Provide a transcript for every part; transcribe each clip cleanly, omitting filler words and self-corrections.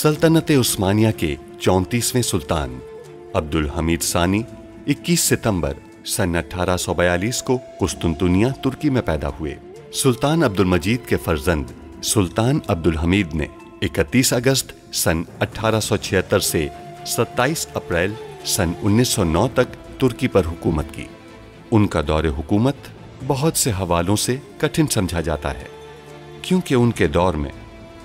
सल्तनत उस्मानिया के 34वें सुल्तान अब्दुल हमीद सानी 21 सितंबर सन 1842 को कुस्तुनतुनिया तुर्की में पैदा हुए। सुल्तान अब्दुल मजीद के फर्जंद सुल्तान अब्दुल हमीद ने 31 अगस्त सन 1876 से 27 अप्रैल सन 1909 तक तुर्की पर हुकूमत की। उनका दौरे हुकूमत बहुत से हवालों से कठिन समझा जाता है, क्योंकि उनके दौर में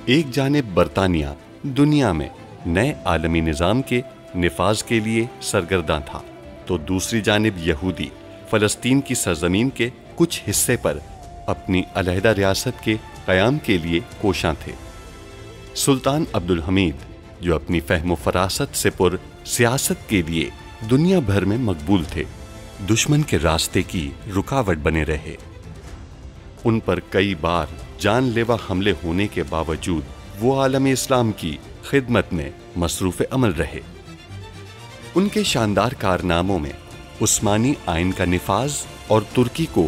एक जानिब बरतानिया दुनिया में नए आलमी निज़ाम के निफाज के लिए सरगर्दां था, तो दूसरी जानिब यहूदी फ़लस्तीन की सरजमीन के कुछ हिस्से पर अपनी अलहदा रियासत के क़याम के लिए कोशां थे। सुल्तान अब्दुल हमीद, जो अपनी फ़हम फ़रासत से पुर सियासत के लिए दुनिया भर में मकबूल थे, दुश्मन के रास्ते की रुकावट बने रहे। उन पर कई बार जानलेवा हमले होने के बावजूद वो आलम इस्लाम की खिदमत में मसरूफ़ अमल रहे। उनके शानदार कारनामों में उस्मानी आइन का निफाज और तुर्की को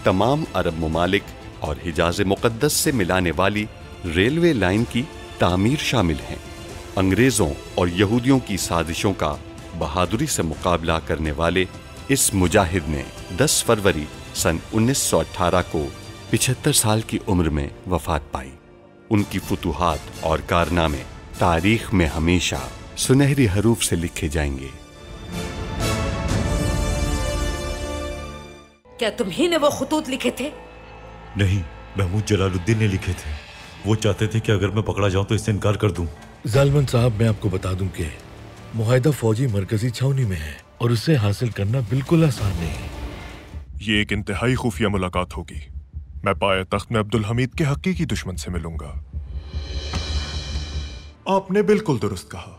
तमाम अरब ममालिक और हिजाज़ मुक़द्दस से मिलाने वाली रेलवे लाइन की तामीर शामिल हैं। अंग्रेज़ों और यहूदियों की साजिशों का बहादुरी से मुकाबला करने वाले इस मुजाहिद ने 10 फरवरी सन 1918 को 75 साल की उम्र में वफात पाई। उनकी फुतूहात और कारनामे तारीख में हमेशा सुनहरी हरूफ से लिखे जाएंगे। क्या तुम्ही ने वो खुतूत लिखे थे? नहीं, महमूद जलालुद्दीन ने लिखे थे। वो चाहते थे कि अगर मैं पकड़ा जाऊं तो इससे इनकार कर दूं। जालमन साहब, मैं आपको बता दूं कि मुआहिदा फौजी मरकजी छावनी में है और उसे हासिल करना बिल्कुल आसान नहीं। ये एक इंतहाई खुफिया मुलाकात होगी। मैं पाए तख्त में अब्दुल हमीद के हकीकी दुश्मन से मिलूंगा। आपने बिल्कुल दुरुस्त कहा।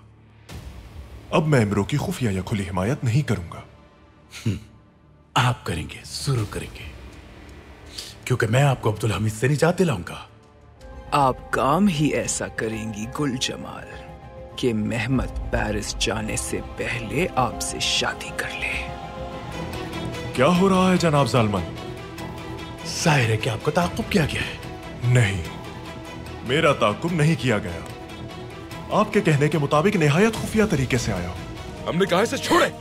अब मैं इमरों की खुफिया या खुली हिमायत नहीं करूंगा। आप करेंगे, जरूर करेंगे, क्योंकि मैं आपको अब्दुल हमीद से निजात दिलाऊंगा। आप काम ही ऐसा करेंगी गुल जमाल कि मेहमद पेरिस जाने से पहले आपसे शादी कर ले। क्या हो रहा है जनाब जालमन? जाहिर है कि आपको ताक़ुब किया गया है। नहीं, मेरा ताक़ुब नहीं किया गया। आपके कहने के मुताबिक निहायत खुफिया तरीके से आया हूं। हमने कहा इसे छोड़े।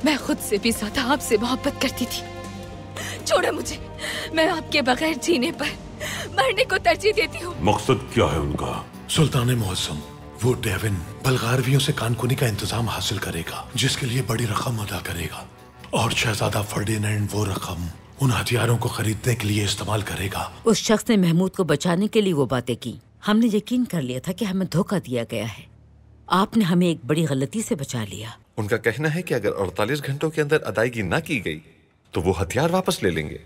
मैं खुद से भी ज्यादा आपसे मोहब्बत करती थी। छोड़ो मुझे, मैं आपके बगैर जीने पर मरने को तरजीह देती हूँ। मकसद क्या है उनका? सुल्तान मुअज़्ज़म, वो डेविन बल्गारवियों से कानकुनी का इंतजाम हासिल करेगा, जिसके लिए बड़ी रकम अदा करेगा, और शहजादा फर्डिनेंड वो रकम उन हथियारों को खरीदने के लिए इस्तेमाल करेगा। उस शख्स ने महमूद को बचाने के लिए वो बातें की। हमने यकीन कर लिया था कि हमें धोखा दिया गया है। आपने हमें एक बड़ी गलती से बचा लिया। उनका कहना है कि अगर 48 घंटों के अंदर अदायगी ना की गई तो वो हथियार वापस ले लेंगे।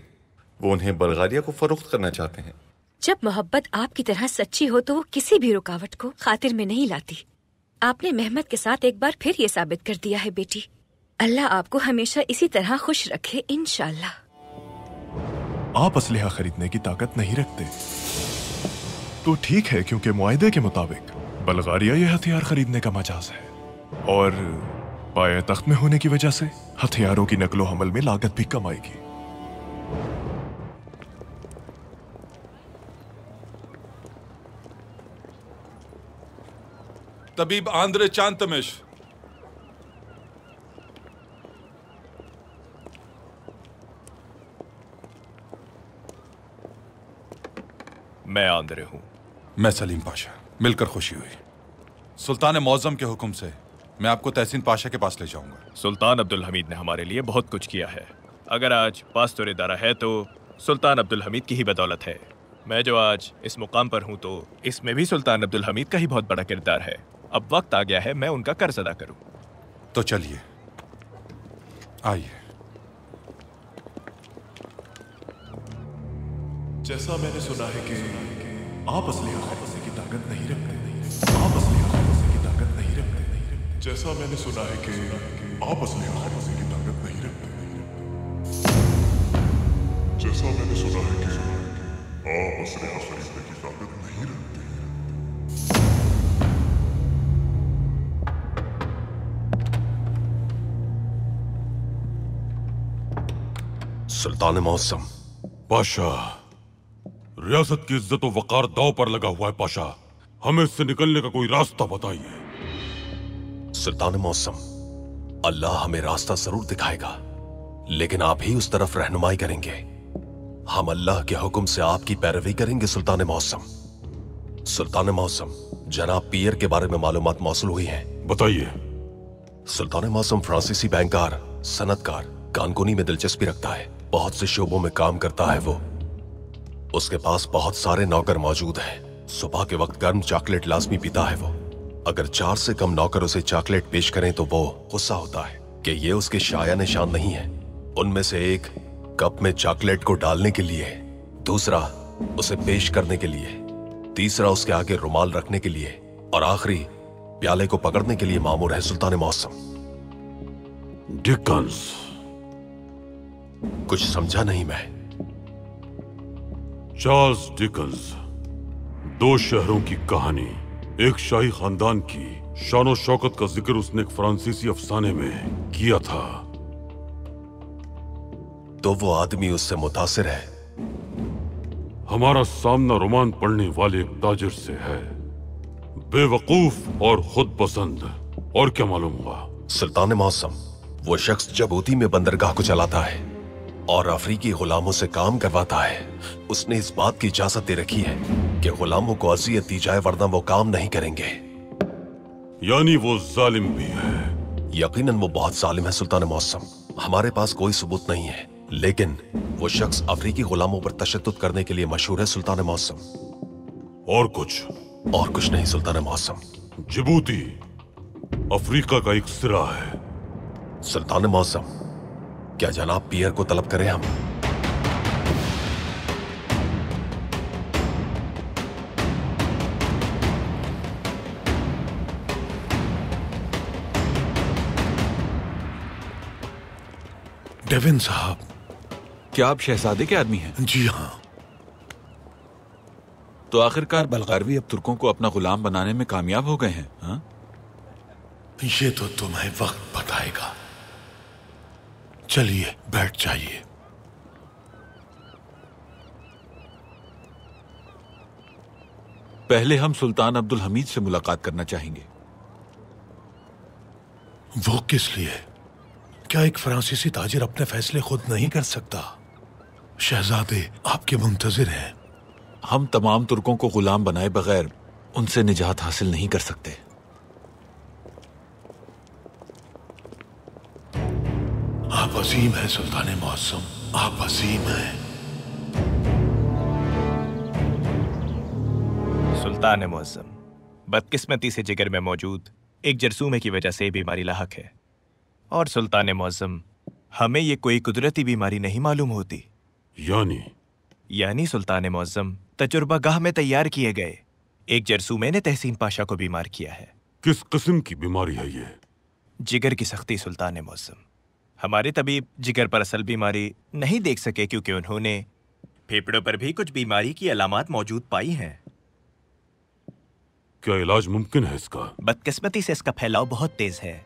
वो उन्हें बल्गारिया को फरोख्त करना चाहते हैं। जब मोहब्बत आपकी तरह सच्ची हो तो वो किसी भी रुकावट को खातिर में नहीं लाती। आपने मेहमद के साथ एक बार फिर ये साबित कर दिया है बेटी। अल्लाह आपको हमेशा इसी तरह खुश रखे, इंशाअल्लाह। आप असलहा खरीदने की ताकत नहीं रखते तो ठीक है, क्योंकि मुआहदे के मुताबिक बल्गारिया ये हथियार खरीदने का मजाज है, और पाए तख्त में होने की वजह से हथियारों की नकलो हमल में लागत भी कम आएगी। तबीब आंद्रे चांतमिश। मैं आंद्रे हूं। मैं सलीम पाशा। मिलकर खुशी हुई। सुल्तान मौज़म के हुक्म से मैं आपको तहसीन पाशा के पास ले जाऊंगा। सुल्तान अब्दुल हमीद ने हमारे लिए बहुत कुछ किया है। अगर आज पास्तोर इदारा है तो सुल्तान अब्दुल हमीद की ही बदौलत है। मैं जो आज इस मुकाम पर हूं तो इसमें भी सुल्तान अब्दुल हमीद का ही बहुत बड़ा किरदार है। अब वक्त आ गया है मैं उनका कर्ज अदा करूं। तो चलिए, आइए। जैसा मैंने सुना है कि आप असलहा खरीदने की ताकत नहीं रखते। आप असलहा खरीदने की ताकत नहीं रखते। जैसा मैंने सुना है कि आप असलहा खरीदने की ताकत नहीं रखते। जैसा मैंने सुना है कि आप असलहा खरीदने की ताकत नहीं रखते। सुल्तान मौसम। पाशा, रियासत की इज्जत व वकार दाव पर लगा हुआ है पाशा। हमें इससे निकलने का कोई रास्ता बताइए। सुल्तान मौसम, अल्लाह हमें रास्ता जरूर दिखाएगा, लेकिन आप ही उस तरफ रहनुमाई करेंगे। हम अल्लाह के हुक्म से आपकी पैरवी करेंगे सुल्तान मौसम। सुल्तान मौसम, जनाब पियर के बारे में मालूमात मौसूल हुई हैं। बताइए। सुल्तान मौसम फ्रांसीसी बैंकर, सनतकार, कानूनी में दिलचस्पी रखता है, बहुत से शोबों में काम करता है। वो उसके पास बहुत सारे नौकर मौजूद हैं। सुबह के वक्त गर्म चॉकलेट लाजमी पीता है वो। अगर 4 से कम नौकर उसे चॉकलेट पेश करें तो वो गुस्सा होता है कि ये उसके शाया निशान नहीं है। उनमें से एक कप में चॉकलेट को डालने के लिए, दूसरा उसे पेश करने के लिए, तीसरा उसके आगे रुमाल रखने के लिए, और आखिरी प्याले को पकड़ने के लिए मामूर है सुल्तान मौसम। डिकन्स। कुछ समझा नहीं मैं। चार्ल्स डिकन्स, 2 शहरों की कहानी, एक शाही खानदान की शान और शौकत का जिक्र उसने एक फ्रांसीसी अफसाने में किया था। तो वो आदमी उससे मुतासिर है। हमारा सामना रोमान पढ़ने वाले एक ताजिर से है, बेवकूफ और खुद पसंद। और क्या मालूम हुआ? सुल्तान मौसम, वो शख्स जबूती में बंदरगाह को चलाता है और अफ्रीकी गुलामों से काम करवाता है। उसने इस बात की इजाजत दे रखी है कि गुलामों को अज़ियत दी जाए, वरना वो काम नहीं करेंगे। यानी वो जालिम भी है? यकीनन वो बहुत जालिम है सुल्तान मौसम। हमारे पास कोई सबूत नहीं है, लेकिन वो शख्स अफ्रीकी गुलामों पर तशद्दुद करने के लिए मशहूर है सुल्तान मौसम। और कुछ? और कुछ नहीं सुल्तान मौसम। जिबूती अफ्रीका का एक सिरा है। सुल्तान मौसम, क्या जनाब पियर को तलब करें हम? डेविन साहब। क्या आप शहजादे के आदमी हैं? जी हाँ। तो आखिरकार बल्गारवी अब तुर्कों को अपना गुलाम बनाने में कामयाब हो गए हैं? हाँ? ये तो तुम्हें वक्त बताएगा। चलिए बैठ जाइए। पहले हम सुल्तान अब्दुल हमीद से मुलाकात करना चाहेंगे। वो किस लिए? क्या एक फ्रांसीसी ताजिर अपने फैसले खुद नहीं कर सकता? शहजादे आपके मुंतजिर हैं। हम तमाम तुर्कों को गुलाम बनाए बगैर उनसे निजात हासिल नहीं कर सकते। आप अजीम हैं सुल्तान मौसम, आप अजीम हैं। सुल्तान मौसम, बदकिस्मती से जिगर में मौजूद एक जरसूमे की वजह से बीमारी लाहक है। और सुल्तान मौसम, हमें ये कोई कुदरती बीमारी नहीं मालूम होती। यानी सुल्तान मौसम, तजुर्बागाह में तैयार किए गए एक जरसूमे ने तहसीन पाशा को बीमार किया है। किस किस्म की बीमारी है ये? जिगर की सख्ती सुल्तान मौसम। हमारे तबीब जिगर पर असल बीमारी नहीं देख सके क्योंकि उन्होंने फेफड़ों पर भी कुछ बीमारी की अलामात मौजूद पाई हैं। क्या इलाज मुमकिन है इसका? बदकिस्मती से इसका फैलाव बहुत तेज है।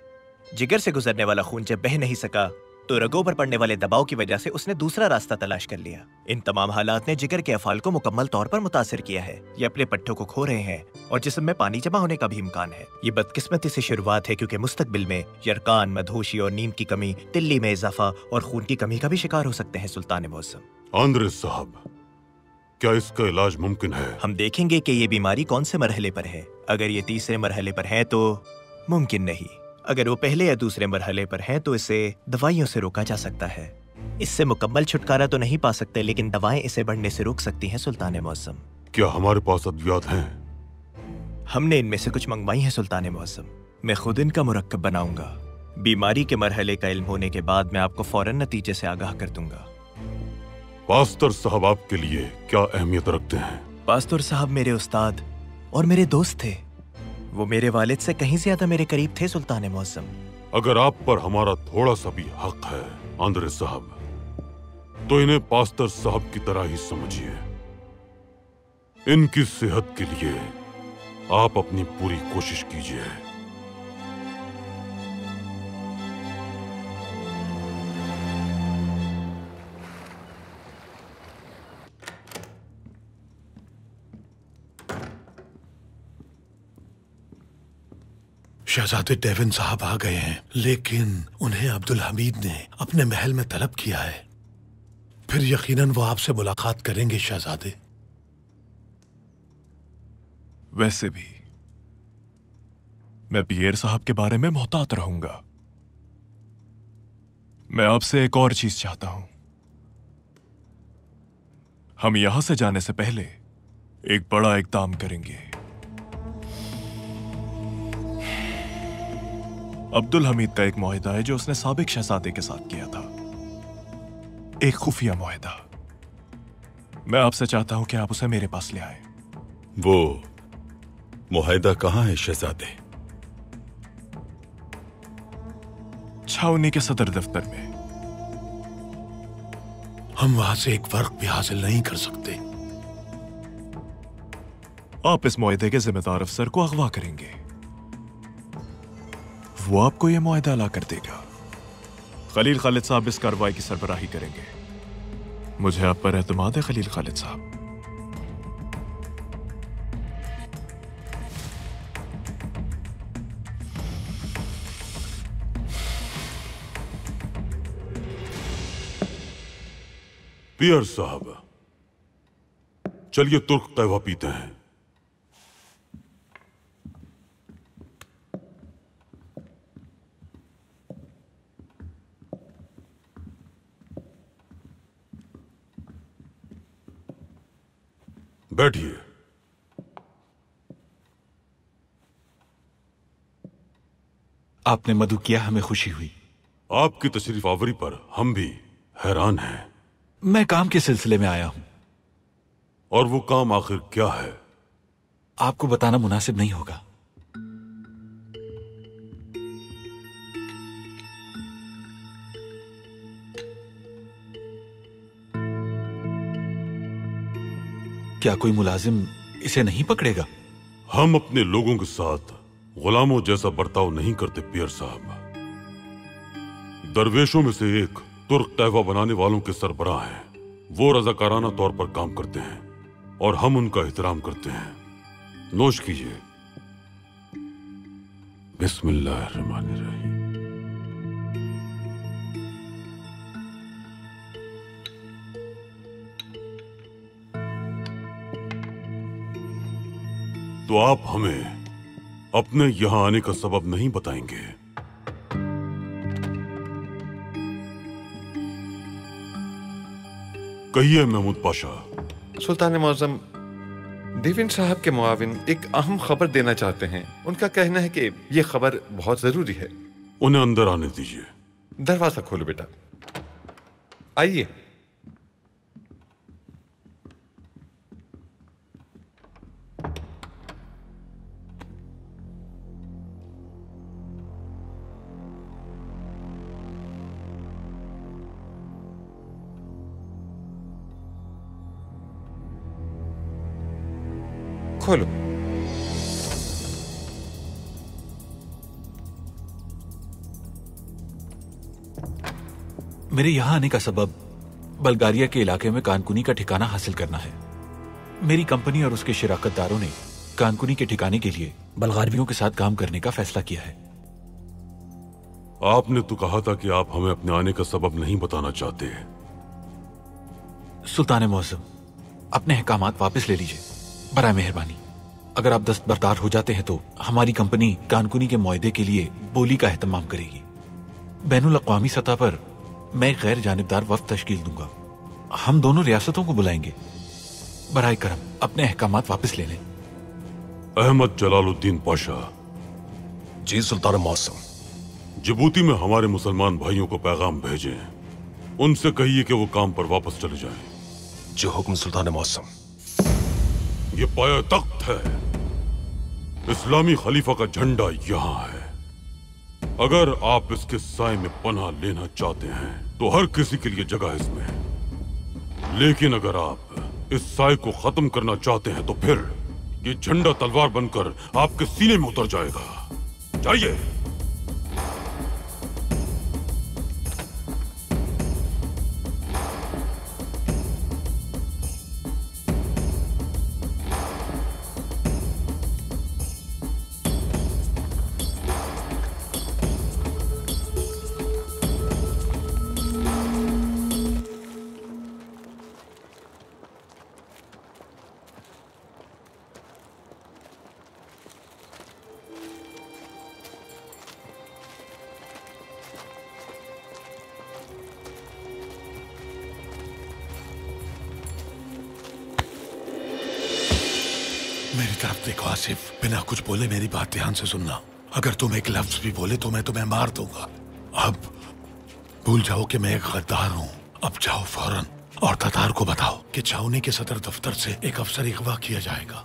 जिगर से गुजरने वाला खून जब बह नहीं सका तो रगों पर पड़ने वाले दबाव की वजह से उसने दूसरा रास्ता तलाश कर लिया। इन तमाम हालात ने जिगर के अफाल को मुकम्मल तौर पर मुतासिर किया है। ये अपने पट्टों को खो रहे हैं और जिस्म में पानी जमा होने का भी इम्कान है। ये बदकिस्मती से शुरुआत है क्योंकि मुस्तकबिल में यरकान, मधोशी और नींद की कमी, तिल्ली में इजाफा और खून की कमी का भी शिकार हो सकते हैं सुल्तान मौसम। आंद्रेस साहब, क्या इसका इलाज मुमकिन है? हम देखेंगे कि ये बीमारी कौन से मरहले पर है। अगर ये तीसरे मरहले पर है तो मुमकिन नहीं। अगर वो पहले या दूसरे मरहले पर है तो इसे दवाइयों से रोका जा सकता है। इससे मुकम्मल छुटकारा तो नहीं पा सकते, लेकिन दवाएं इसे बढ़ने से रोक सकती हैं सुल्तान मौसम। क्या हमारे पास अद्वियात हैं? हमने इनमें से कुछ मंगवाई हैं सुल्तान मौसम। मैं खुद इनका मुरक्कब बनाऊंगा। बीमारी के मरहले का इल्म होने के बाद मैं आपको फौरन नतीजे से आगाह कर दूंगा। पास्तर साहब आपके लिए क्या अहमियत रखते हैं? पास्तर साहब मेरे उस्ताद और मेरे दोस्त थे। वो मेरे वालिद से कहीं ज्यादा मेरे करीब थे सुल्तान मौसम। अगर आप पर हमारा थोड़ा सा भी हक है आंद्रेस साहब, तो इन्हें पास्तर साहब की तरह ही समझिए। इनकी सेहत के लिए आप अपनी पूरी कोशिश कीजिए। शहजादे डेविन साहब आ गए हैं, लेकिन उन्हें अब्दुल हमीद ने अपने महल में तलब किया है। फिर यकीनन वो आपसे मुलाकात करेंगे शहजादे। वैसे भी मैं पियर साहब के बारे में मोहतात रहूंगा। मैं आपसे एक और चीज चाहता हूं। हम यहां से जाने से पहले एक बड़ा इकदाम करेंगे। अब्दुल हमीद का एक मुआहिदा है जो उसने साबिक शहजादे के साथ किया था, एक खुफिया मुआहिदा। मैं आपसे चाहता हूं कि आप उसे मेरे पास ले आए। वो मुआहिदा कहां है शहजादे? छावनी के सदर दफ्तर में। हम वहां से एक फर्क भी हासिल नहीं कर सकते। आप इस मुआहिदे के जिम्मेदार अफसर को अगवा करेंगे, वो आपको यह मुआहिदा ला कर देगा। खलील खालिद साहब इस कार्रवाई की सरबराही करेंगे। मुझे आप पर एतमाद है खलील खालिद साहब। पियर साहब, चलिए तुर्क कहवा पीते हैं। बैठिए। आपने मदु किया, हमें खुशी हुई। आपकी तशरीफ आवरी पर हम भी हैरान हैं। मैं काम के सिलसिले में आया हूं। और वो काम आखिर क्या है? आपको बताना मुनासिब नहीं होगा। क्या कोई मुलाजिम इसे नहीं पकड़ेगा? हम अपने लोगों के साथ गुलामों जैसा बर्ताव नहीं करते पियर साहब। दरवेशों में से एक तुर्क कहवा बनाने वालों के सरबराह हैं। वो रजाकाराना तौर पर काम करते हैं और हम उनका एहतराम करते हैं। नोश कीजिए। बिस्मिल्लाहिर्रहमानिर्रहीम। तो आप हमें अपने यहां आने का सबब नहीं बताएंगे? कहिए महमूद पाशा। सुल्तान मौज़म, डेविन साहब के मुआविन एक अहम खबर देना चाहते हैं। उनका कहना है कि यह खबर बहुत जरूरी है। उन्हें अंदर आने दीजिए। दरवाजा खोलो बेटा, आइए। खोलो। मेरे यहां आने का सबब बल्गारिया के इलाके में कानकुनी का ठिकाना हासिल करना है। मेरी कंपनी और उसके शिराकतदारों ने कानकुनी के ठिकाने के लिए बल्गारियों के साथ काम करने का फैसला किया है। आपने तो कहा था कि आप हमें अपने आने का सबब नहीं बताना चाहते। सुल्तान मौज़म, अपने अहकामात वापस ले लीजिए बराए मेहरबानी। अगर आप दस्तबरदार हो जाते हैं तो हमारी कंपनी कानकुनी के मुआहदे के लिए बोली का एहतमाम करेगी। बैनुल अक़वामी सतह पर मैं गैर जानिबदार वफ़द तश्कील दूंगा। हम दोनों रियासतों को बुलाएंगे। बराए करम अपने अहकामात वापस ले लें। अहमद जलालुद्दीन पाशा। जी सुल्तान मौसम। जिबूती में हमारे मुसलमान भाइयों को पैगाम भेजें। उनसे कहिए कि वो काम पर वापस चले जाएं। जो हुक्म सुल्तान मौसम। ये पाया तख्त है, इस्लामी खलीफा का झंडा यहां है। अगर आप इसके साए में पनाह लेना चाहते हैं तो हर किसी के लिए जगह इसमें है। लेकिन अगर आप इस साए को खत्म करना चाहते हैं तो फिर ये झंडा तलवार बनकर आपके सीने में उतर जाएगा। जाइए। मेरी तरफ देखो आसिफ, बिना कुछ बोले मेरी बात ध्यान से सुनना। अगर तुम एक लफ्ज भी बोले तो मैं तुम्हें मार दूंगा। अब भूल जाओ कि मैं एक गद्दार हूँ। अब जाओ फौरन और तातार को बताओ कि छावनी के सदर दफ्तर से एक अफसर अगवा किया जाएगा।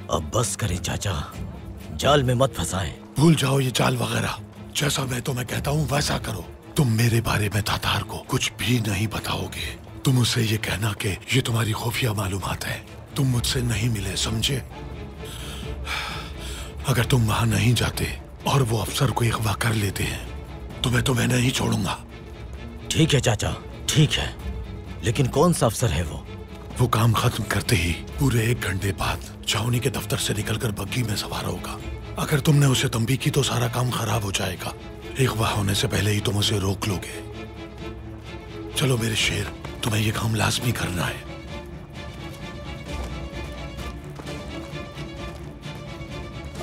अब बस करें चाचा, जाल में मत फंसाएं। भूल जाओ ये जाल वगैरह। जैसा मैं तुम्हें कहता हूँ वैसा करो। तुम मेरे बारे में तातार को कुछ भी नहीं बताओगे। तुम उससे ये कहना कि ये तुम्हारी खुफिया मालूमात है, तुम मुझसे नहीं मिले, समझे? अगर तुम वहां नहीं जाते और वो अफसर को अगवा कर लेते हैं तो मैं तुम्हें नहीं छोड़ूंगा। ठीक है चाचा, ठीक है, लेकिन कौन सा अफसर है वो? वो काम खत्म करते ही पूरे 1 घंटे बाद छावनी के दफ्तर से निकलकर बग्गी में सवार होगा। अगर तुमने उसे तंबी की तो सारा काम खराब हो जाएगा। अगवा होने से पहले ही तुम उसे रोक लोगे। चलो मेरे शेर, तुम्हें ये काम लाजमी करना है।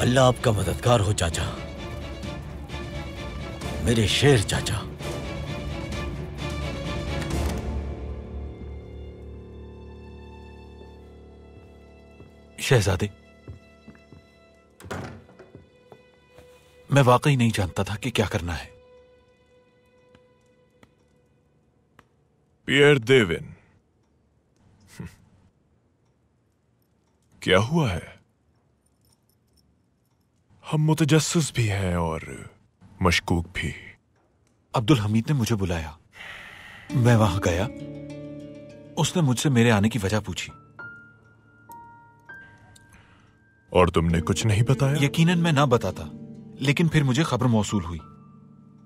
अल्लाह आपका मददगार हो चाचा, मेरे शेर चाचा। शहजादे, मैं वाकई नहीं जानता था कि क्या करना है। पियर देविन, क्या हुआ है? हम मुतजस्सिस भी हैं और मशकूक भी। अब्दुल हमीद ने मुझे बुलाया, मैं वहां गया। उसने मुझसे मेरे आने की वजह पूछी। और तुमने कुछ नहीं बताया? यकीनन मैं ना बताता, लेकिन फिर मुझे खबर मौसूल हुई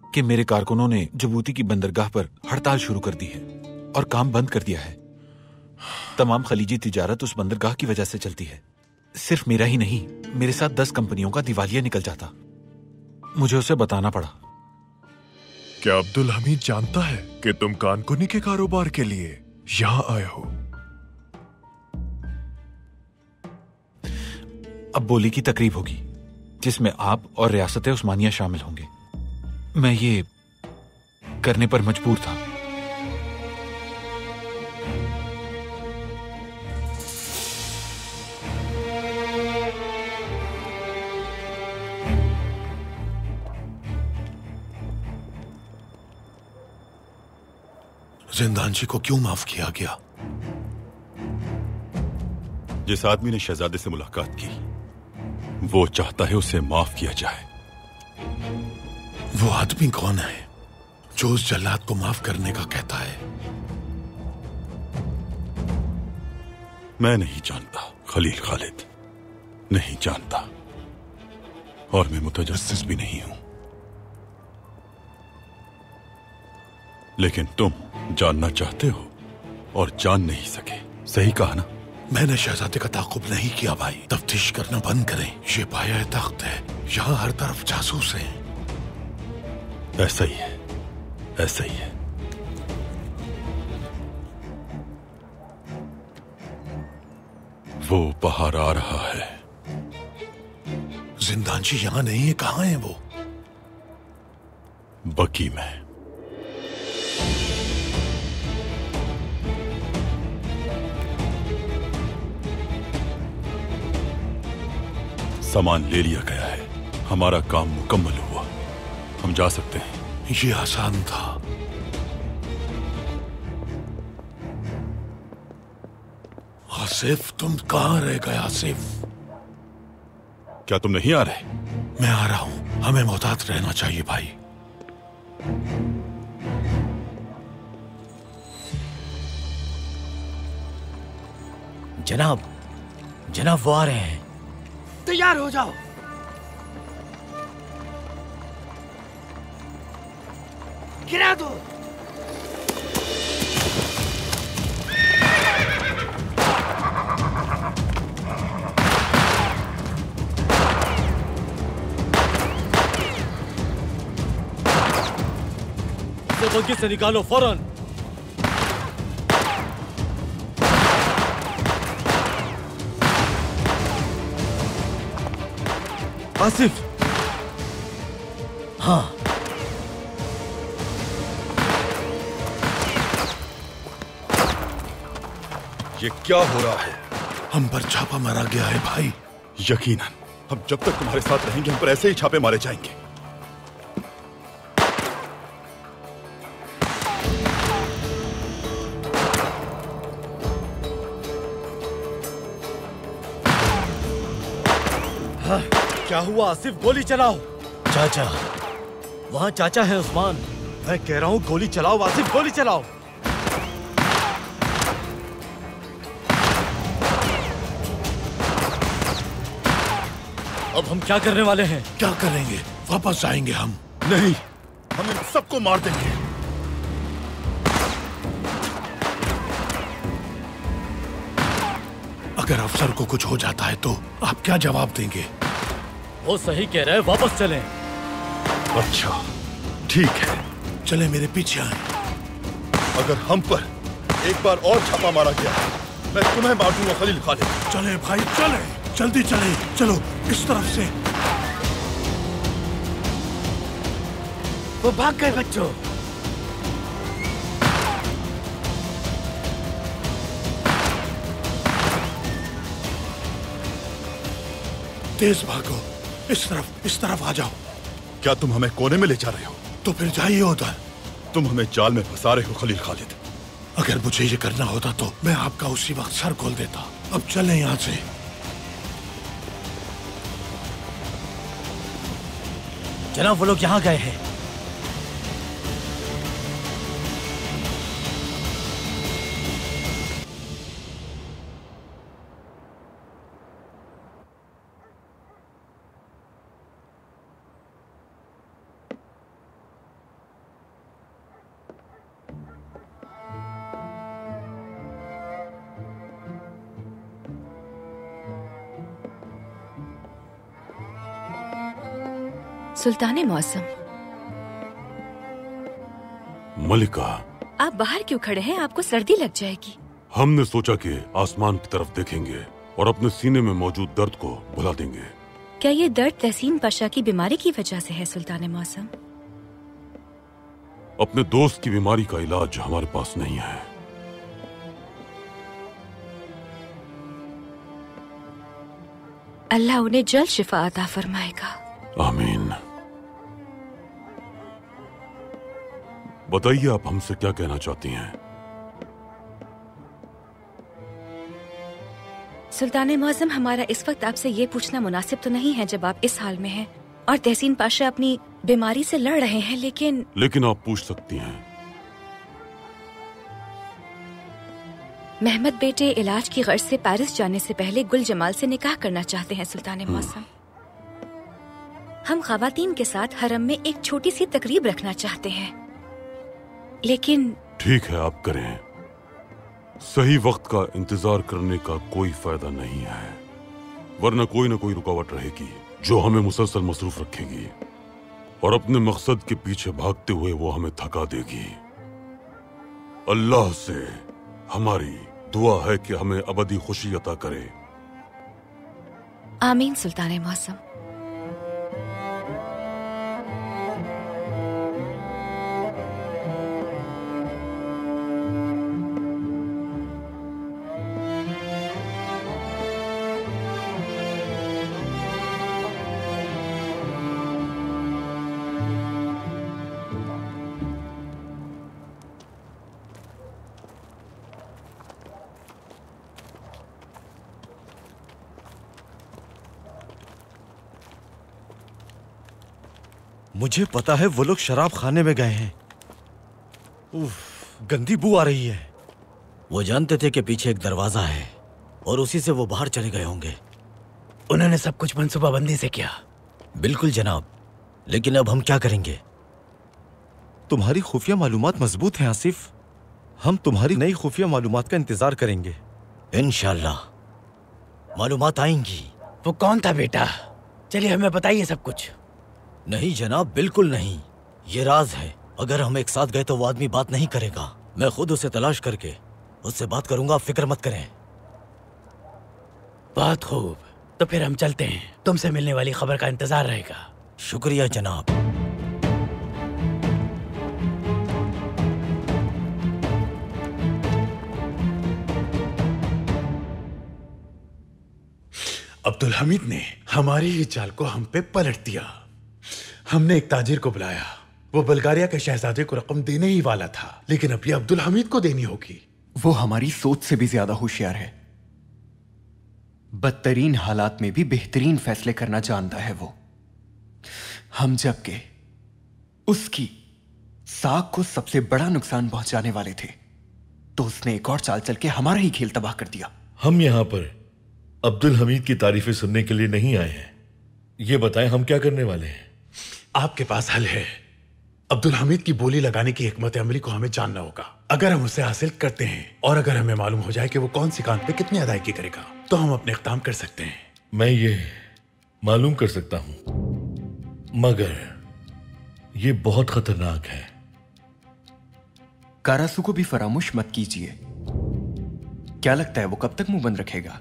कि मेरे कारकुनों ने जिबूती की बंदरगाह पर हड़ताल शुरू कर दी है और काम बंद कर दिया है। तमाम खलीजी तिजारत उस बंदरगाह की वजह से चलती है। सिर्फ मेरा ही नहीं, मेरे साथ 10 कंपनियों का दिवालिया निकल जाता। मुझे उसे बताना पड़ा। क्या अब्दुल हमीद जानता है कि तुम कानकुनी के कारोबार के लिए यहां आए हो? अब बोली की तकरीब होगी जिसमें आप और रियासत उस्मानिया शामिल होंगे। मैं ये करने पर मजबूर था। जिंदानशी को क्यों माफ किया गया? जिस आदमी ने शहजादे से मुलाकात की वो चाहता है उसे माफ किया जाए। वो आदमी कौन है जो उस जल्लाद को माफ करने का कहता है? मैं नहीं जानता खलील खालिद, नहीं जानता, और मैं मुतजस्सिस भी नहीं हूं। लेकिन तुम जानना चाहते हो और जान नहीं सके, सही कहा ना? मैंने शहजादे का ताकुब नहीं किया भाई। तफ्तीश करना बंद करें। ये पाया तख्त है, यहाँ हर तरफ जासूस हैं। ऐसा ही है, ऐसा ही है। वो बाहर आ रहा है। जिंदानशी यहाँ नहीं है, कहाँ है वो? बकी में। सामान ले लिया गया है, हमारा काम मुकम्मल हुआ, हम जा सकते हैं। ये आसान था। आसिफ, तुम कहाँ रह गए आसिफ? क्या तुम नहीं आ रहे? मैं आ रहा हूं। हमें मोहतात रहना चाहिए भाई। जनाब, जनाब वो आ रहे हैं। तैयार हो जाओ। गिरा दो। इसे बग्गी से निकालो फौरन। आसिफ। हाँ, ये क्या हो रहा है? हम पर छापा मारा गया है भाई। यकीनन हम जब तक तुम्हारे साथ रहेंगे हम पर ऐसे ही छापे मारे जाएंगे। क्या हुआ आसिफ? गोली चलाओ। चाचा, वहाँ चाचा है उस्मान। मैं कह रहा हूँ गोली चलाओ आसिफ, गोली चलाओ। अब हम क्या करने वाले हैं? क्या करेंगे? वापस आएंगे हम। नहीं, हम इन सबको मार देंगे। अगर अफसर को कुछ हो जाता है तो आप क्या जवाब देंगे? वो सही कह रहे हैं, वापस चलें। अच्छा ठीक है, चले मेरे पीछे आए। अगर हम पर एक बार और छापा मारा गया मैं तुम्हें मार दूंगा खलील खालिद। चले भाई चले, जल्दी चले। चलो इस तरफ से। वो भाग गए बच्चों। तेज भागो, इस तरफ आ जाओ। क्या तुम हमें कोने में ले जा रहे हो? तो फिर जाइए उधर। तुम हमें जाल में फंसा रहे हो खलील खालिद। अगर मुझे ये करना होता तो मैं आपका उसी वक्त सर खोल देता। अब चलें यहाँ से। जनाब वो लोग यहाँ गए हैं। सुल्ताने मौसम, मलिका, आप बाहर क्यों खड़े हैं? आपको सर्दी लग जाएगी। हमने सोचा कि आसमान की तरफ देखेंगे और अपने सीने में मौजूद दर्द को भुला देंगे। क्या ये दर्द तहसीन पाशा की बीमारी की वजह से है सुल्ताने मौसम? अपने दोस्त की बीमारी का इलाज हमारे पास नहीं है। अल्लाह उन्हें जल्द शिफा अता फरमाएगा। आमीन। बताइए आप हमसे क्या कहना चाहती हैं? सुल्ताने मौसम, हमारा इस वक्त आपसे ये पूछना मुनासिब तो नहीं है जब आप इस हाल में हैं और तहसीन पाशा अपनी बीमारी से लड़ रहे हैं, लेकिन आप पूछ सकती हैं। महमद बेटे इलाज की गर्ज से पेरिस जाने से पहले गुल जमाल से निकाह करना चाहते हैं सुल्ताने मौसम। हम खवातीन के साथ हरम में एक छोटी सी तकरीब रखना चाहते हैं, लेकिन ठीक है आप करें। सही वक्त का इंतजार करने का कोई फायदा नहीं है, वरना कोई ना कोई रुकावट रहेगी जो हमें मुसलसल मसरूफ रखेगी और अपने मकसद के पीछे भागते हुए वो हमें थका देगी। अल्लाह से हमारी दुआ है कि हमें अबदी खुशी अता करे। आमीन सुल्ताने मौसम। मुझे पता है वो लोग शराब खाने में गए हैं। उफ, गंदी बू आ रही है। वो जानते थे कि पीछे एक दरवाजा है और उसी से वो बाहर चले गए होंगे। उन्होंने सब कुछ मंसूबाबंदी से किया। बिल्कुल जनाब, लेकिन अब हम क्या करेंगे? तुम्हारी खुफिया मालूमात मजबूत हैं आसिफ। हम तुम्हारी नई खुफिया मालूमात का इंतजार करेंगे। इंशाअल्लाह मालूमात आएंगी। वो कौन था बेटा? चलिए हमें बताइए सब कुछ। नहीं जनाब, बिल्कुल नहीं, ये राज है। अगर हम एक साथ गए तो वो आदमी बात नहीं करेगा। मैं खुद उसे तलाश करके उससे बात करूंगा, आप फिक्र मत करें। बहुत खूब, तो फिर हम चलते हैं। तुमसे मिलने वाली खबर का इंतजार रहेगा। शुक्रिया जनाब। अब्दुल हमीद ने हमारी ही चाल को हम पे पलट दिया। हमने एक ताजिर को बुलाया, वो बल्गारिया के शहजादे को रकम देने ही वाला था, लेकिन अब ये अब्दुल हमीद को देनी होगी। वो हमारी सोच से भी ज्यादा होशियार है। बदतरीन हालात में भी बेहतरीन फैसले करना जानता है वो। हम जबकि उसकी साख को सबसे बड़ा नुकसान पहुंचाने वाले थे, तो उसने एक और चाल चल के हमारा ही खेल तबाह कर दिया। हम यहां पर अब्दुल हमीद की तारीफें सुनने के लिए नहीं आए हैं। ये बताएं हम क्या करने वाले हैं? आपके पास हल है। अब्दुल हमीद की बोली लगाने की हिकमत अमली को हमें जानना होगा। अगर हम उसे हासिल करते हैं और अगर हमें मालूम हो जाए कि वो कौन सी कान पे कितनी अदायगी करेगा, तो हम अपने इक़दाम कर सकते हैं। मैं ये मालूम कर सकता हूं, मगर ये बहुत खतरनाक है। कारासू को भी फरामोश मत कीजिए। क्या लगता है वो कब तक मुंह बंद रखेगा?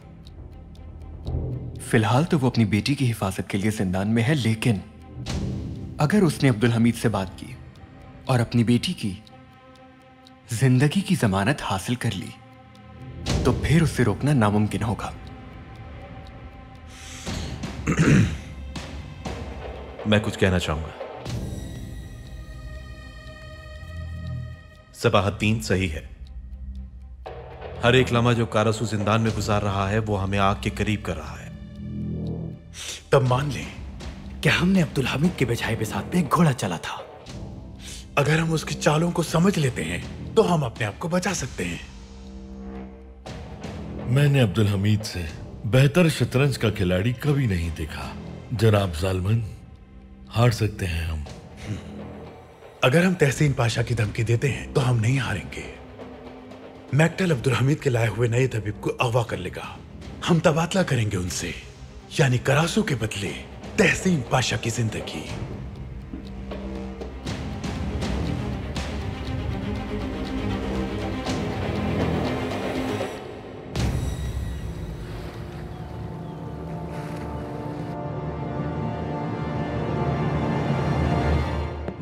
फिलहाल तो वो अपनी बेटी की हिफाजत के लिए जिंदान में है, लेकिन अगर उसने अब्दुल हमीद से बात की और अपनी बेटी की जिंदगी की जमानत हासिल कर ली, तो फिर उसे रोकना नामुमकिन होगा। मैं कुछ कहना चाहूंगा। सबाहद्दीन सही है। हर एक लम्हा जो कारासू जिंदान में गुजार रहा है वो हमें आग के करीब कर रहा है। तब मान लें कि हमने अब्दुल हमीद के बिछाए बिसात में एक घोड़ा चला था। अगर हम उसकी चालों को समझ लेते हैं तो हम अपने आप को बचा सकते हैं। मैंने अब्दुल हमीद से बेहतर शतरंज का खिलाड़ी कभी नहीं देखा। जनाब जालमन, हार सकते हैं हम। अगर हम तहसीन पाशा की धमकी देते हैं तो हम नहीं हारेंगे। मैक्टल अब्दुल हमीद के लाए हुए नए तबीब को अगवा कर लेगा। हम तबादला करेंगे उनसे, यानी करासू के बदले तहसीन पाशा की जिंदगी।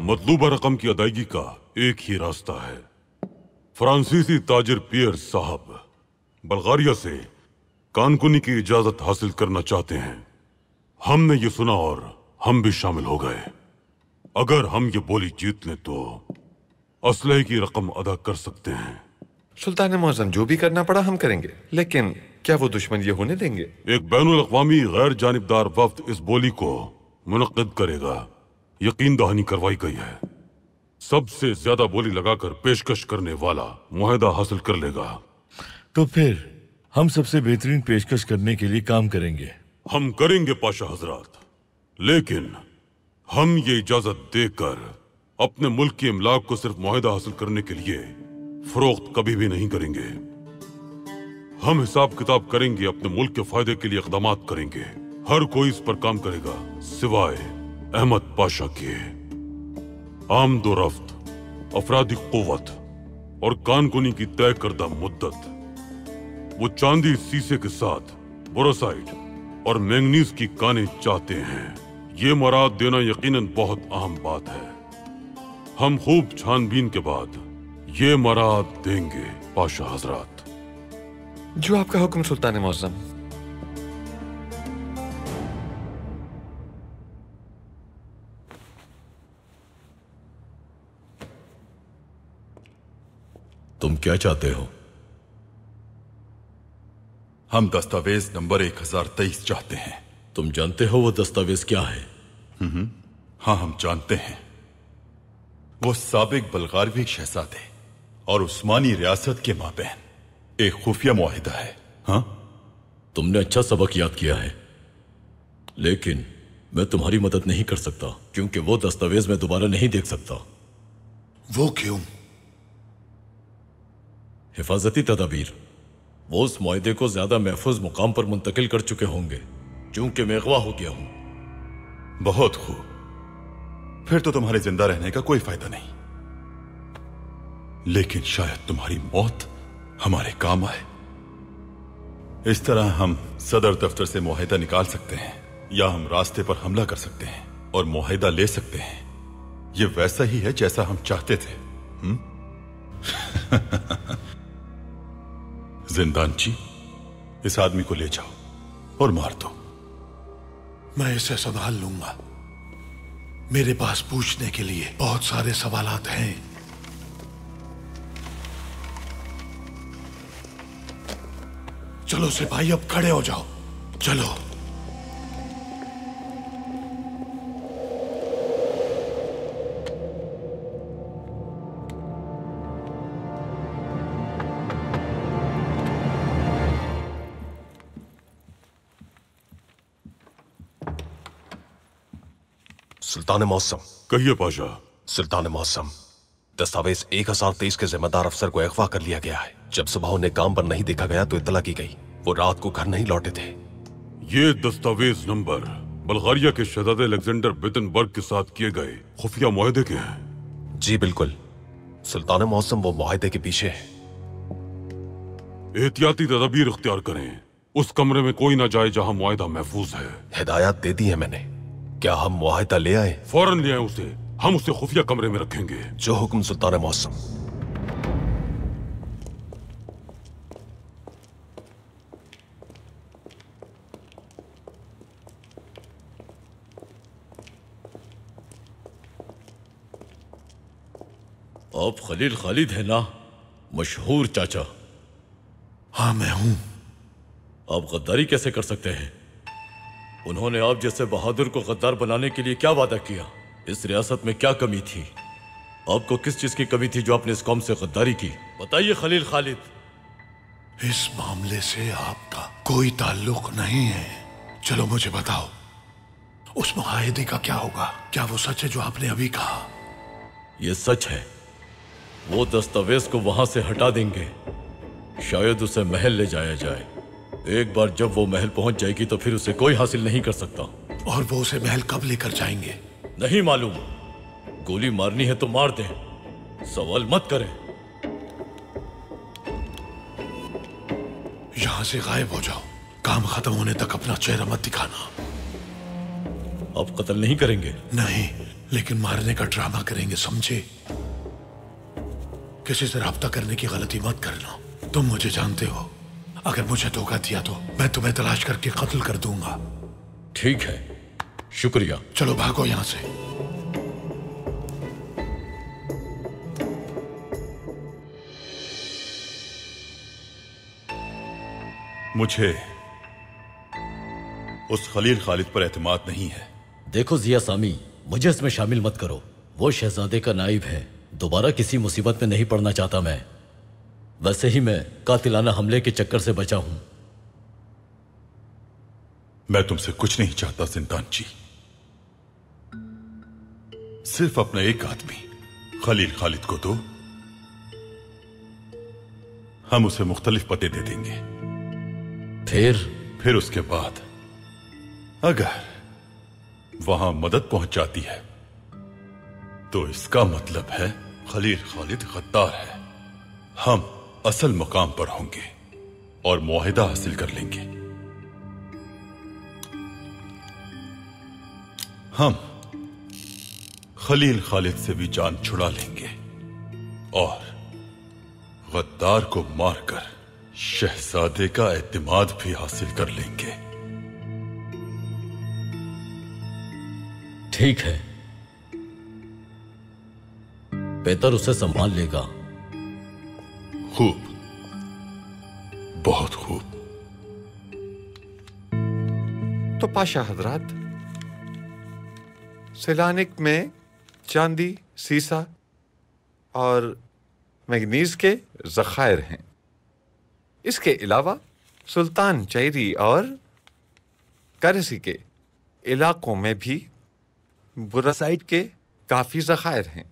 मतलूबा रकम की अदायगी का एक ही रास्ता है। फ्रांसीसी ताजिर पियर साहब बल्गारिया से कानकुनी की इजाजत हासिल करना चाहते हैं। हमने ये सुना और हम भी शामिल हो गए। अगर हम ये बोली जीत लें तो असलहे की रकम अदा कर सकते हैं। सुल्तान मुअज़्ज़म, जो भी करना पड़ा हम करेंगे, लेकिन क्या वो दुश्मन ये होने देंगे? एक बैनुल अक़वामी गैर जानिबदार वफ्द इस बोली को मुनक़्क़िद करेगा। यकीन दहानी करवाई गई है। सबसे ज्यादा बोली लगाकर पेशकश करने वाला मुआहदा हासिल कर लेगा। तो फिर हम सबसे बेहतरीन पेशकश करने के लिए काम करेंगे। हम करेंगे पाशा हजरात, लेकिन हम ये इजाजत देकर अपने मुल्क की इमलाक को सिर्फ मुआहदा हासिल करने के लिए फरोख्त कभी भी नहीं करेंगे। हम हिसाब किताब करेंगे, अपने मुल्क के फायदे के लिए इक़दामात करेंगे। हर कोई इस पर काम करेगा सिवाय अहमद पाशा के। आमदोरफ्त, अफरादी क़ुव्वत और कानकुनी की तय करदा मुद्दत। वो चांदी शीशे के साथ बोरोसाइड और मैंगनीज की कानें चाहते हैं। ये मराद देना यकीनन बहुत अहम बात है। हम खूब छानबीन के बाद ये मराद देंगे पाशा हजरात। जो आपका हुक्म सुल्तान मुअज़्ज़म। तुम क्या चाहते हो? हम दस्तावेज नंबर 1023 चाहते हैं। तुम जानते हो वो दस्तावेज क्या है? हाँ, हम जानते हैं। वो साबिक बल्गारवी शहजादे और उस्मानी रियासत के माबैन एक खुफिया मुआहिदा है। हाँ, तुमने अच्छा सबक याद किया है, लेकिन मैं तुम्हारी मदद नहीं कर सकता क्योंकि वो दस्तावेज मैं दोबारा नहीं देख सकता। वो क्यों? हिफाजती तदाबीर। वो उस मुआहदे को ज्यादा महफूज मुकाम पर मुंतकिल कर चुके होंगे क्योंकि मैं अगवा हो गया हूं। बहुत खूब, फिर तो तुम्हारे जिंदा रहने का कोई फायदा नहीं, लेकिन शायद तुम्हारी मौत हमारे काम आए। इस तरह हम सदर दफ्तर से मुआहिदा निकाल सकते हैं या हम रास्ते पर हमला कर सकते हैं और मुआहिदा ले सकते हैं। ये वैसा ही है जैसा हम चाहते थे। जिंदानची, इस आदमी को ले जाओ और मार दो। मैं इसे संभाल लूंगा। मेरे पास पूछने के लिए बहुत सारे सवालात हैं। चलो सिपाही, अब खड़े हो जाओ। चलो। सुल्तान मौसम। कहिए पाशा। सुल्तान मौसम, दस्तावेज 1023 के जिम्मेदार अफसर को अगवा कर लिया गया है। जब सुबह उन्हें काम पर नहीं देखा गया तो इत्तला की गई। वो रात को घर नहीं लौटे थे। ये दस्तावेज नंबर बल्गारिया के शहजादे अलेक्जेंडर बिटनबर्ग के साथ किए गए खुफिया मुआहदे के हैं। जी बिल्कुल सुल्तान मौसम, वो मुआहदे के पीछे है। एहतियाती तदबीर इख्तियार करें। उस कमरे में कोई ना जाए जहां मुआहदा महफूज है। हिदायत दे दी है मैंने। क्या हम मुआहदा ले आए? फौरन ले आए उसे। हम उसे खुफिया कमरे में रखेंगे। जो हुक्म सुल्तान मौसम। आप खलील खालिद है ना, मशहूर चाचा? हाँ मैं हूं। आप गद्दारी कैसे कर सकते हैं? उन्होंने आप जैसे बहादुर को गद्दार बनाने के लिए क्या वादा किया? इस रियासत में क्या कमी थी? आपको किस चीज की कमी थी जो आपने इस कौम से गद्दारी की? बताइए खलील खालिद। इस मामले से आपका कोई ताल्लुक नहीं है। चलो मुझे बताओ, उस मुआहिदे का क्या होगा? क्या वो सच है जो आपने अभी कहा? ये सच है। वो दस्तावेज को वहां से हटा देंगे। शायद उसे महल ले जाया जाए। एक बार जब वो महल पहुंच जाएगी तो फिर उसे कोई हासिल नहीं कर सकता। और वो उसे महल कब लेकर जाएंगे? नहीं मालूम। गोली मारनी है तो मार दें, सवाल मत करें। यहां से गायब हो जाओ। काम खत्म होने तक अपना चेहरा मत दिखाना। आप कत्ल नहीं करेंगे? नहीं, लेकिन मारने का ड्रामा करेंगे, समझे? किसी से राब्ता करने की गलती मत करना। तुम मुझे जानते हो। अगर मुझे धोखा दिया तो मैं तुम्हें तलाश करके कत्ल कर दूंगा। ठीक है, शुक्रिया। चलो भागो यहां से। मुझे उस खलील खालिद पर एतमाद नहीं है। देखो जिया सामी, मुझे इसमें शामिल मत करो। वो शहजादे का नाइब है। दोबारा किसी मुसीबत में नहीं पड़ना चाहता मैं। वैसे ही मैं कातिलाना हमले के चक्कर से बचा हूं। मैं तुमसे कुछ नहीं चाहता जिंदान जी। सिर्फ अपना एक आदमी खलील खालिद को दो, हम उसे मुख्तलिफ पते दे देंगे। फिर उसके बाद अगर वहां मदद पहुंच जाती है तो इसका मतलब है खलील खालिद गद्दार है। हम असल मुकाम पर होंगे और मुआहिदा हासिल कर लेंगे। हम खलील खालिद से भी जान छुड़ा लेंगे और गद्दार को मारकर शहजादे का एतमाद भी हासिल कर लेंगे। ठीक है, बेहतर उसे संभाल लेगा। खूब, बहुत खूब। तो पाशा हजरात, सेलानिक में चांदी, सीसा और मैग्नीज के जखायर हैं। इसके अलावा सुल्तान चेरी और करसी के इलाकों में भी बुरासाइट के काफी जखायर हैं।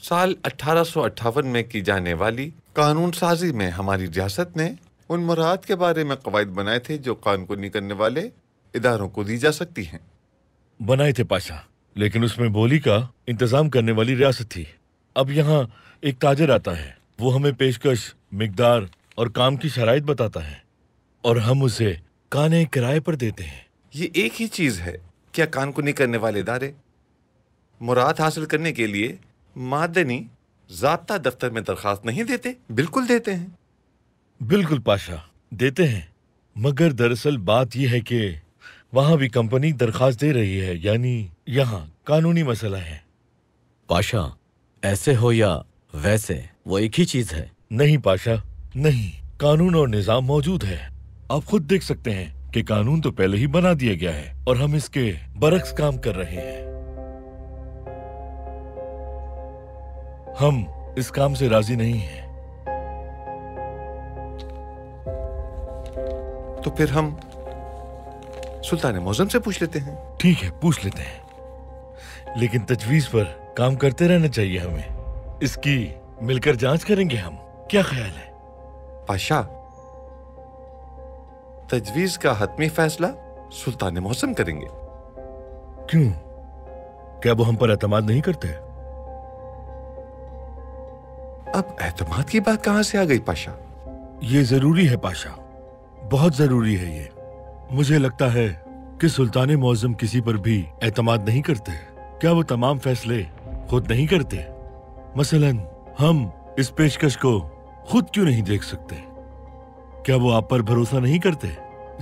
साल 1858 में की जाने वाली कानून साजी में हमारी रियासत ने उन मुराद के बारे में कवायद बनाए थे जो कानूनी करने वाले इदारों को दी जा सकती हैं। बनाए थे पाशा, लेकिन उसमें बोली का इंतजाम करने वाली रियासत थी। अब यहाँ एक ताजर आता है, वो हमें पेशकश, मिकदार और काम की शराइत बताता है और हम उसे काने किराए पर देते हैं। ये एक ही चीज है। क्या कानूनी करने वाले इदारे मुराद हासिल करने के लिए मादनी ज़ाब्ता दफ्तर में दरखास्त नहीं देते? बिल्कुल देते हैं। बिल्कुल पाशा, देते हैं। मगर दरअसल बात यह है कि वहाँ भी कंपनी दरखास्त दे रही है, यानी यहाँ कानूनी मसला है। पाशा, ऐसे हो या वैसे वो एक ही चीज है। नहीं पाशा, नहीं। कानून और निजाम मौजूद है। आप खुद देख सकते हैं कि कानून तो पहले ही बना दिया गया है और हम इसके बरक्स काम कर रहे हैं। हम इस काम से राजी नहीं हैं। तो फिर हम सुल्तान मौजम से पूछ लेते हैं। ठीक है, पूछ लेते हैं, लेकिन तजवीज पर काम करते रहना चाहिए हमें। इसकी मिलकर जांच करेंगे हम। क्या ख्याल है? पाशा, तजवीज का हतमी फैसला सुल्तान मौसम करेंगे। क्यों? क्या वो हम पर एतमाद नहीं करते? अब एतमाद की बात कहां से आ गई पाशा? ये जरूरी है पाशा, बहुत जरूरी है ये। मुझे लगता है कि सुल्तान मौजम किसी पर भी एतमाद नहीं करते। क्या वो तमाम फैसले खुद नहीं करते? मसलन हम इस पेशकश को खुद क्यों नहीं देख सकते? क्या वो आप पर भरोसा नहीं करते?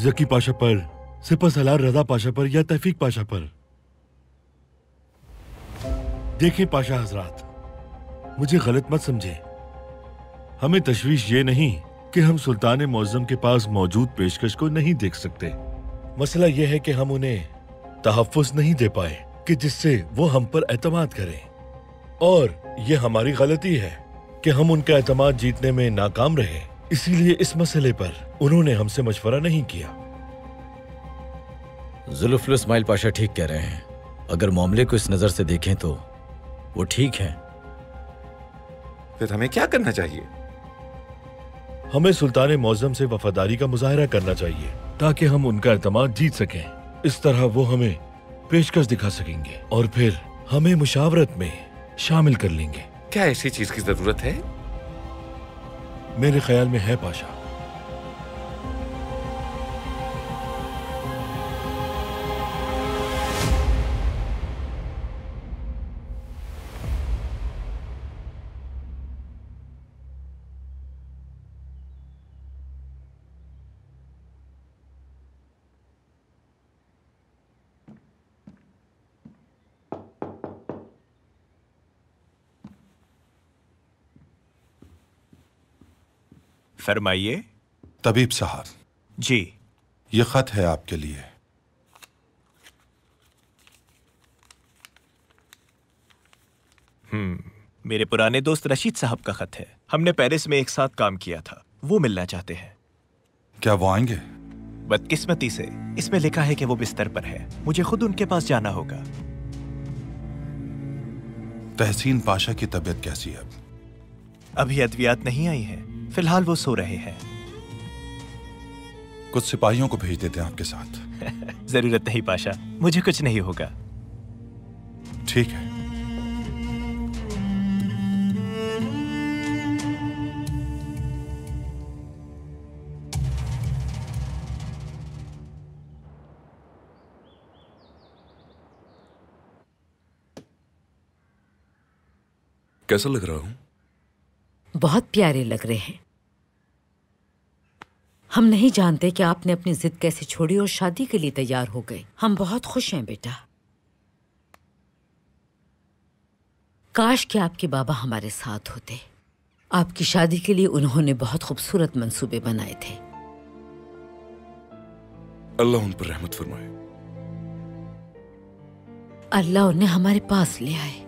जकी पाशा पर, सिपहसालार रजा पाशा पर या तौफीक पाशा पर? देखें पाशा हजरात, मुझे गलत मत समझें। हमें तशवीश ये नहीं कि हम सुल्तान मौजम के पास मौजूद पेशकश को नहीं देख सकते। मसला यह है कि हम उन्हें तहफ़्फ़ुज़ नहीं दे पाए कि जिससे वो हम पर एतमाद करें, और ये हमारी गलती है कि हम उनका एतमाद जीतने में नाकाम रहे। इसीलिए इस मसले पर उन्होंने हमसे मशवरा नहीं किया। जुल्फुल इस्माइल पाशा ठीक कह रहे हैं। अगर मामले को इस नजर से देखें तो वो ठीक है। फिर हमें क्या करना चाहिए? हमें सुल्तान मौजम से वफादारी का मुजाहरा करना चाहिए ताकि हम उनका एतमाद जीत सकें। इस तरह वो हमें पेशकश दिखा सकेंगे और फिर हमें मुशावरत में शामिल कर लेंगे। क्या ऐसी चीज की जरूरत है? मेरे ख्याल में है पाशा। फरमाइए। तबीब साहब जी, ये खत है आपके लिए। मेरे पुराने दोस्त रशीद साहब का खत है। हमने पेरिस में एक साथ काम किया था। वो मिलना चाहते हैं। क्या वो आएंगे? बदकिस्मती से इसमें लिखा है कि वो बिस्तर पर है। मुझे खुद उनके पास जाना होगा। तहसीन पाशा की तबीयत कैसी है? अभी अद्वियात नहीं आई है। फिलहाल वो सो रहे हैं। कुछ सिपाहियों को भेज देते हैं आपके साथ। जरूरत नहीं पाशा, मुझे कुछ नहीं होगा। ठीक है। कैसा लग रहा हूं? बहुत प्यारे लग रहे हैं। हम नहीं जानते कि आपने अपनी जिद कैसे छोड़ी और शादी के लिए तैयार हो गए। हम बहुत खुश हैं बेटा। काश कि आपके बाबा हमारे साथ होते। आपकी शादी के लिए उन्होंने बहुत खूबसूरत मंसूबे बनाए थे। अल्लाह उन पर रहमत फरमाए। अल्लाह उन्हें हमारे पास ले आए।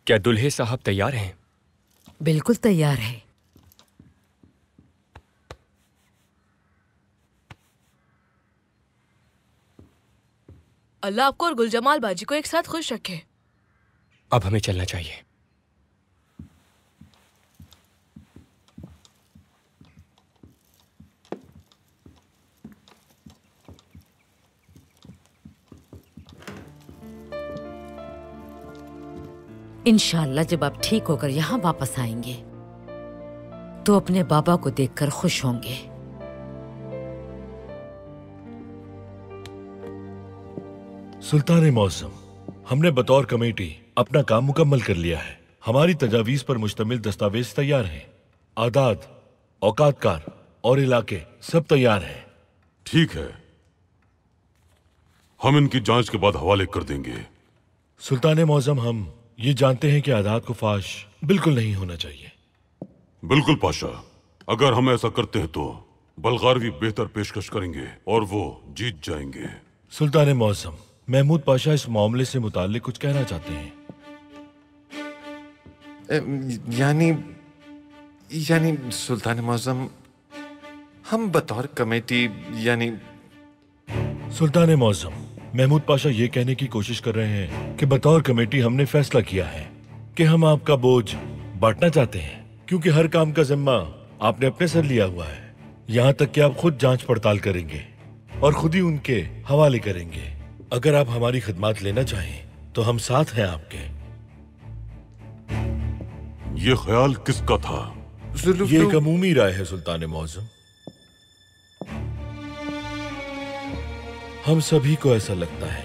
क्या दुल्हे साहब तैयार हैं? बिल्कुल तैयार है। अल्लाह आपको और गुलजमाल बाजी को एक साथ खुश रखे। अब हमें चलना चाहिए। इंशाअल्लाह जब आप ठीक होकर यहाँ वापस आएंगे तो अपने बाबा को देखकर खुश होंगे। सुल्तान मौसम, हमने बतौर कमेटी अपना काम मुकम्मल कर लिया है। हमारी तजावीज पर मुश्तमिल दस्तावेज तैयार हैं। आदाद, औकातकार और इलाके सब तैयार हैं। ठीक है, हम इनकी जांच के बाद हवाले कर देंगे। सुल्तान मौजम, हम ये जानते हैं कि आदाद को फाश बिल्कुल नहीं होना चाहिए। बिल्कुल पाशा, अगर हम ऐसा करते हैं तो बल्गारवी बेहतर पेशकश करेंगे और वो जीत जाएंगे। सुल्तान मौजम, महमूद पाशा इस मामले से मुताल्लिक कुछ कहना चाहते हैं। यानी सुल्तान मौजम, हम बतौर कमेटी सुल्तान मौजम, महमूद पाशा ये कहने की कोशिश कर रहे हैं कि बतौर कमेटी हमने फैसला किया है कि हम आपका बोझ बांटना चाहते हैं, क्योंकि हर काम का जिम्मा आपने अपने सर लिया हुआ है। यहाँ तक कि आप खुद जांच पड़ताल करेंगे और खुद ही उनके हवाले करेंगे। अगर आप हमारी खिदमत लेना चाहें तो हम साथ हैं आपके। ये ख्याल किसका था? ये एक अमूमी राय है सुल्तान मौजम। हम सभी को ऐसा लगता है।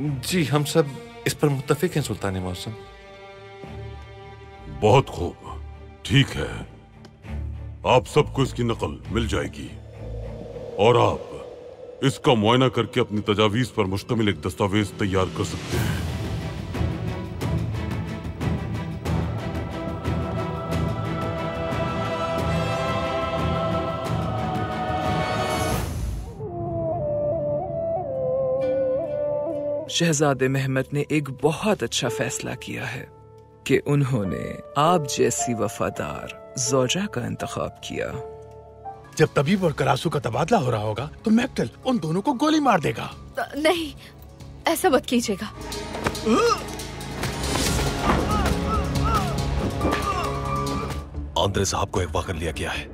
जी, हम सब इस पर मुत्तफिक हैं सुल्तान मौसम। बहुत खूब, ठीक है, आप सबको इसकी नकल मिल जाएगी और आप इसका मुआयना करके अपनी तजावीज पर मुश्तमिल एक दस्तावेज तैयार कर सकते हैं। शहजादे महमद ने एक बहुत अच्छा फैसला किया है कि उन्होंने आप जैसी वफादार ज़ौजा का इंतखाब किया। जब तबीब और करासू का तबादला हो रहा होगा तो मैक्टल उन दोनों को गोली मार देगा। नहीं, ऐसा मत कीजिएगा। आंद्रे साहब को अगवा कर लिया गया है।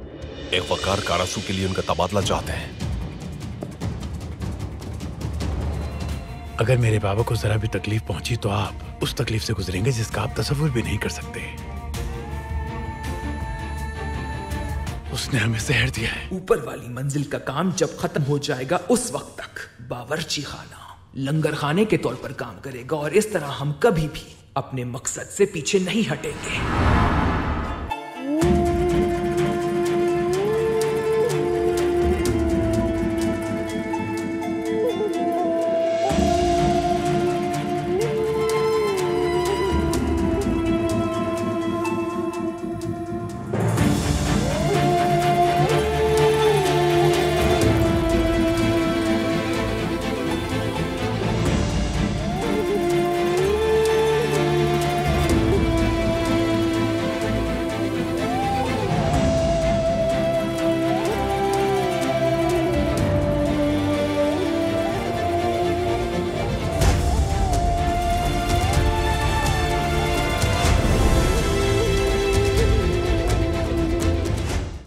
एक वकार कारासू के लिए उनका तबादला चाहते हैं। अगर मेरे बाबा को जरा भी तकलीफ पहुंची तो आप उस तकलीफ से गुजरेंगे जिसका आप तसव्वुर भी नहीं कर सकते। उसने हमें जहर दिया है। ऊपर वाली मंजिल का काम जब खत्म हो जाएगा उस वक्त तक बावर्ची खाना लंगर खाने के तौर पर काम करेगा और इस तरह हम कभी भी अपने मकसद से पीछे नहीं हटेंगे।